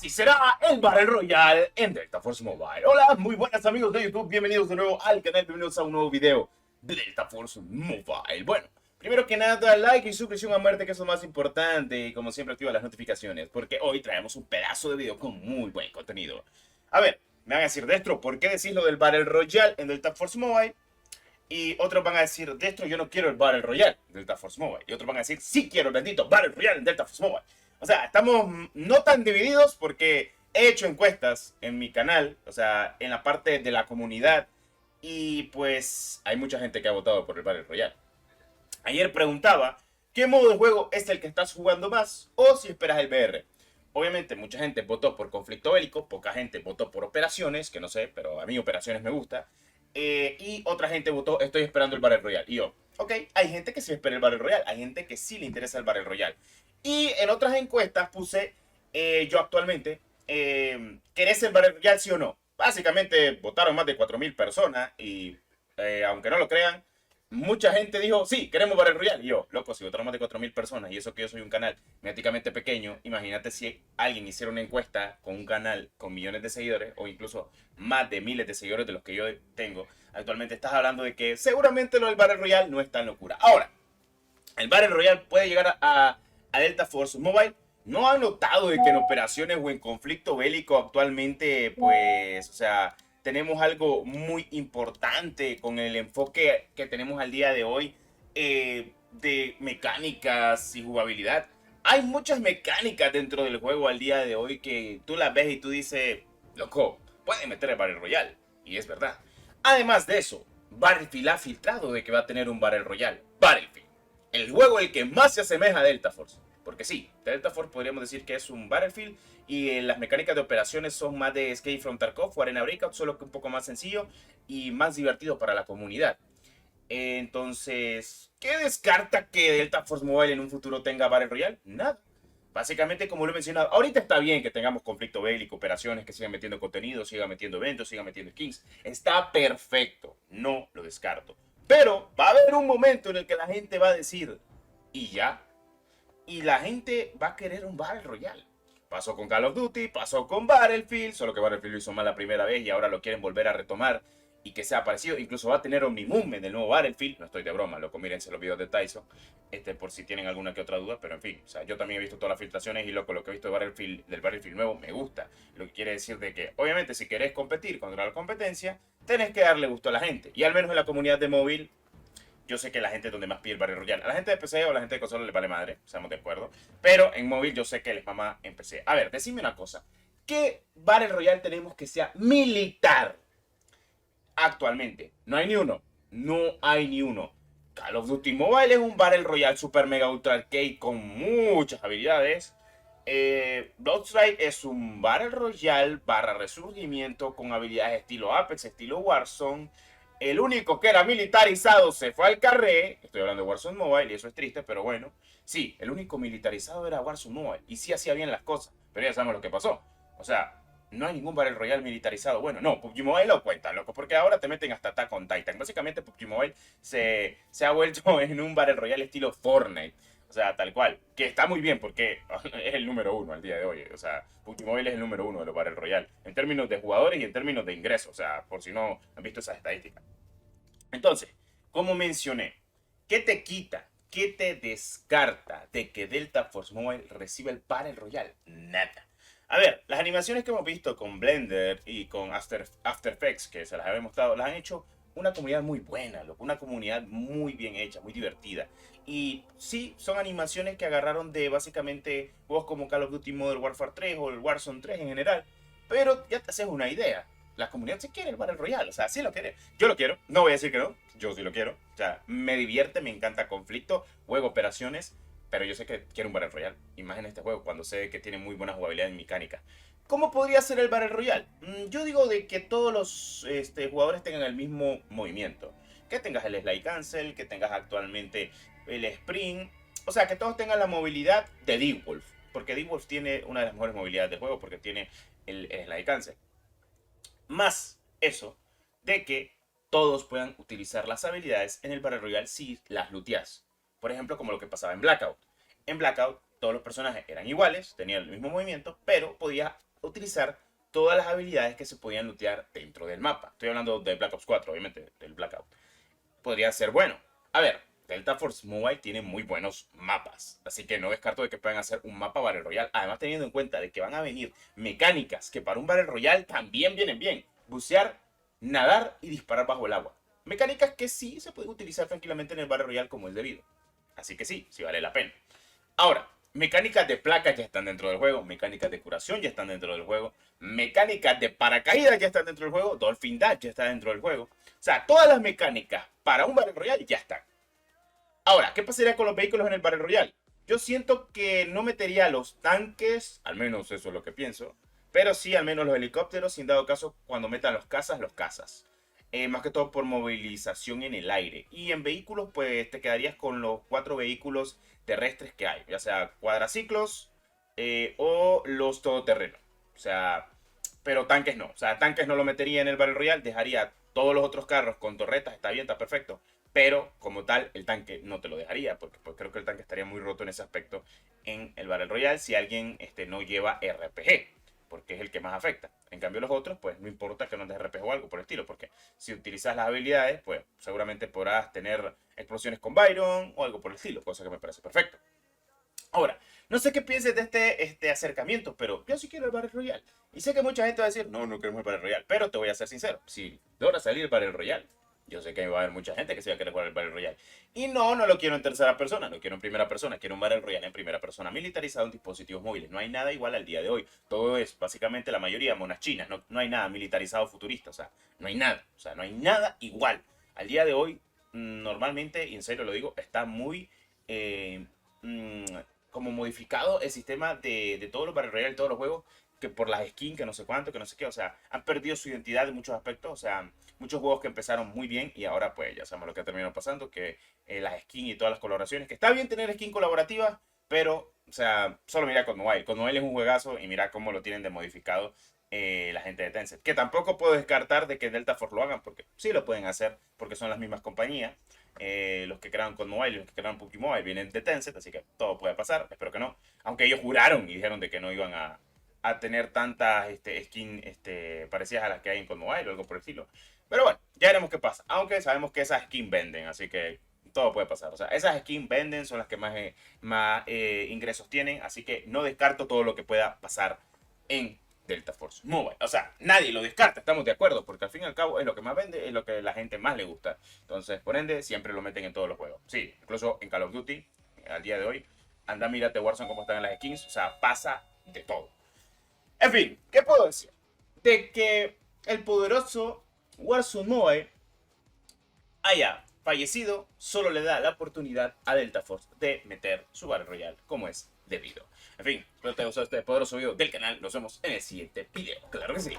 Así será el Battle Royale en Delta Force Mobile. Hola, muy buenas amigos de YouTube, bienvenidos de nuevo al canal, bienvenidos a un nuevo video de Delta Force Mobile. Bueno, primero que nada, like y suscripción a muerte, que es lo más importante, y como siempre activa las notificaciones, porque hoy traemos un pedazo de video con muy buen contenido. A ver, me van a decir, Destro, ¿por qué decís lo del Battle Royale en Delta Force Mobile? Y otros van a decir, Destro, yo no quiero el Battle Royale en Delta Force Mobile. Y otros van a decir, sí quiero el bendito Battle Royale en Delta Force Mobile. O sea, estamos no tan divididos porque he hecho encuestas en mi canal, o sea, en la parte de la comunidad. Y pues hay mucha gente que ha votado por el Battle Royale. Ayer preguntaba, ¿qué modo de juego es el que estás jugando más? O si esperas el VR. Obviamente mucha gente votó por conflicto bélico, poca gente votó por operaciones, que no sé, pero a mí operaciones me gusta. Y otra gente votó, estoy esperando el Battle Royale. Y yo, ok, hay gente que sí espera el Battle Royale, hay gente que sí le interesa el Battle Royale. Y en otras encuestas puse, yo actualmente, ¿querés el Battle Royale sí o no? Básicamente votaron más de 4.000 personas y aunque no lo crean, mucha gente dijo, sí, queremos Battle Royale. Y yo, loco, si votaron más de 4.000 personas y eso que yo soy un canal mediáticamente pequeño, imagínate si alguien hiciera una encuesta con un canal con millones de seguidores o incluso más de miles de seguidores de los que yo tengo. Actualmente estás hablando de que seguramente lo del Battle Royale no es tan locura. Ahora, el Battle Royale puede llegar a Delta Force Mobile. ¿No han notado de que en operaciones o en conflicto bélico actualmente, pues, o sea, tenemos algo muy importante con el enfoque que tenemos al día de hoy de mecánicas y jugabilidad? Hay muchas mecánicas dentro del juego al día de hoy que tú las ves y tú dices, loco, pueden meter el Battle Royale. Y es verdad. Además de eso, Battlefield ha filtrado de que va a tener un Battle Royale. Battlefield, el juego el que más se asemeja a Delta Force. Porque sí, Delta Force podríamos decir que es un Battlefield y las mecánicas de operaciones son más de Escape from Tarkov o Arena Breakout, solo que un poco más sencillo y más divertido para la comunidad. Entonces, ¿qué descarta que Delta Force Mobile en un futuro tenga Battle Royale? Nada. Básicamente, como lo he mencionado, ahorita está bien que tengamos conflicto bélico, operaciones, que sigan metiendo contenido, sigan metiendo eventos, sigan metiendo skins. Está perfecto, no lo descarto. Pero va a haber un momento en el que la gente va a decir, ¿y ya? Y la gente va a querer un Battle Royale. Pasó con Call of Duty, pasó con Battlefield, solo que Battlefield lo hizo mal la primera vez y ahora lo quieren volver a retomar y que sea parecido. Incluso va a tener Omnimoon en el nuevo Battlefield. No estoy de broma, loco, mírense los videos de Tyson, por si tienen alguna que otra duda, pero en fin, o sea, yo también he visto todas las filtraciones y loco, lo que he visto del Battlefield nuevo me gusta. Lo que quiere decir de que, obviamente, si querés competir contra la competencia, tenés que darle gusto a la gente. Y al menos en la comunidad de móvil, yo sé que la gente es donde más pide el Battle Royale. A la gente de PC o a la gente de consola les vale madre, estamos de acuerdo. Pero en móvil yo sé que les mama en PC. A ver, decime una cosa. ¿Qué Battle Royale tenemos que sea militar actualmente? No hay ni uno. No hay ni uno. Call of Duty Mobile es un Battle Royale Super Mega Ultra Arcade con muchas habilidades. Bloodstrike es un Battle Royale barra resurgimiento con habilidades estilo Apex, estilo Warzone. El único que era militarizado se fue al carré. Estoy hablando de Warzone Mobile y eso es triste, pero bueno. Sí, el único militarizado era Warzone Mobile y sí hacía bien las cosas, pero ya sabemos lo que pasó. O sea, no hay ningún Battle Royale militarizado. Bueno, no, PUBG Mobile lo cuenta, loco, porque ahora te meten hasta Attack on Titan. Básicamente PUBG Mobile se ha vuelto en un Battle Royale estilo Fortnite. O sea, tal cual. Que está muy bien porque es el número uno al día de hoy. O sea, PUBG Mobile es el número uno de los Battle Royale. En términos de jugadores y en términos de ingresos. O sea, por si no han visto esas estadísticas. Entonces, como mencioné, ¿qué te quita? ¿Qué te descarta de que Delta Force Mobile reciba el Battle Royale? Nada. A ver, las animaciones que hemos visto con Blender y con After Effects, que se las había mostrado, las han hecho una comunidad muy buena, loco, una comunidad muy bien hecha, muy divertida. Y sí, son animaciones que agarraron de básicamente juegos como Call of Duty Modern Warfare 3 o el Warzone 3 en general. Pero ya te haces una idea. La comunidad sí quiere el Battle Royale, o sea, sí lo quiere. Yo lo quiero, no voy a decir que no, yo sí lo quiero. O sea, me divierte, me encanta conflicto, juego operaciones, pero yo sé que quiero un Battle Royale. Y más en este juego, cuando sé que tiene muy buena jugabilidad en mecánica. ¿Cómo podría ser el Battle Royale? Yo digo de que todos los jugadores tengan el mismo movimiento. Que tengas el Slide Cancel, que tengas actualmente el Sprint. O sea, que todos tengan la movilidad de D-Wolf. Porque D-Wolf tiene una de las mejores movilidades del juego porque tiene el Slide Cancel. Más eso de que todos puedan utilizar las habilidades en el Battle Royale si las looteas. Por ejemplo, como lo que pasaba en Blackout. En Blackout todos los personajes eran iguales, tenían el mismo movimiento, pero podías utilizar todas las habilidades que se podían lootear dentro del mapa. Estoy hablando de Black Ops 4, obviamente, del Blackout. Podría ser bueno. A ver, Delta Force Mobile tiene muy buenos mapas, así que no descarto de que puedan hacer un mapa Battle Royale. Además, teniendo en cuenta de que van a venir mecánicas que para un Battle Royale también vienen bien. Bucear, nadar y disparar bajo el agua. Mecánicas que sí se pueden utilizar tranquilamente en el Battle Royale como es debido. Así que sí, sí vale la pena. Ahora, mecánicas de placas ya están dentro del juego, mecánicas de curación ya están dentro del juego, mecánicas de paracaídas ya están dentro del juego, Dolphin Dash ya está dentro del juego. O sea, todas las mecánicas para un Battle Royale ya están. Ahora, ¿qué pasaría con los vehículos en el Battle Royale? Yo siento que no metería los tanques, al menos eso es lo que pienso, pero sí al menos los helicópteros, sin dado caso, cuando metan los cazas, los cazas. Más que todo por movilización en el aire. Y en vehículos, pues te quedarías con los 4 vehículos terrestres que hay, ya sea cuadraciclos o los todoterrenos. O sea, pero tanques no. O sea, tanques no lo metería en el Battle Royale, dejaría todos los otros carros con torretas, está bien, está perfecto. Pero como tal, el tanque no te lo dejaría, porque pues, creo que el tanque estaría muy roto en ese aspecto en el Battle Royale si alguien no lleva RPG, porque es el que más afecta. En cambio los otros, pues no importa que no te RPG o algo por el estilo, porque si utilizas las habilidades, pues seguramente podrás tener explosiones con Byron o algo por el estilo, cosa que me parece perfecto. Ahora, no sé qué pienses de este acercamiento, pero yo sí quiero el Battle Royale. Y sé que mucha gente va a decir, no, no queremos el Battle Royale, pero te voy a ser sincero, si logra salir el Battle Royale, yo sé que va a haber mucha gente que se va a querer jugar el Battle Royale. Y no, no lo quiero en tercera persona, no quiero en primera persona, quiero un Battle Royale en primera persona, militarizado en dispositivos móviles. No hay nada igual al día de hoy. Todo es básicamente la mayoría monas chinas, no hay nada militarizado futurista, o sea, no hay nada, o sea, no hay nada igual. Al día de hoy, normalmente, y en serio lo digo, está muy mm, como modificado el sistema de todos los Battle Royale, todos los juegos, que por las skins, que no sé cuánto, que no sé qué, o sea, han perdido su identidad en muchos aspectos, o sea, muchos juegos que empezaron muy bien y ahora pues ya sabemos lo que ha terminado pasando, que las skins y todas las colaboraciones, que está bien tener skin colaborativas, pero, o sea, solo mira con Mobile. Con Mobile es un juegazo y mira cómo lo tienen de modificado la gente de Tencent. Que tampoco puedo descartar de que Delta Force lo hagan, porque sí lo pueden hacer, porque son las mismas compañías. Los que crearon con Mobile y los que crearon PUBG Mobile vienen de Tencent, así que todo puede pasar, espero que no. Aunque ellos juraron y dijeron de que no iban a tener tantas skins parecidas a las que hay en COD Mobile o algo por el estilo. Pero bueno, ya veremos qué pasa. Aunque sabemos que esas skins venden, así que todo puede pasar. O sea, esas skins venden, son las que más ingresos tienen, así que no descarto todo lo que pueda pasar en Delta Force Mobile. O sea, nadie lo descarta, estamos de acuerdo, porque al fin y al cabo es lo que más vende, es lo que la gente más le gusta. Entonces, por ende, siempre lo meten en todos los juegos. Sí, incluso en Call of Duty, al día de hoy, anda, mírate Warzone cómo están en las skins, o sea, pasa de todo. En fin, ¿qué puedo decir? De que el poderoso Warzone Mobile haya fallecido, solo le da la oportunidad a Delta Force de meter su Battle Royale como es debido. En fin, espero que te haya gustado este poderoso video del canal. Nos vemos en el siguiente video. Claro que sí.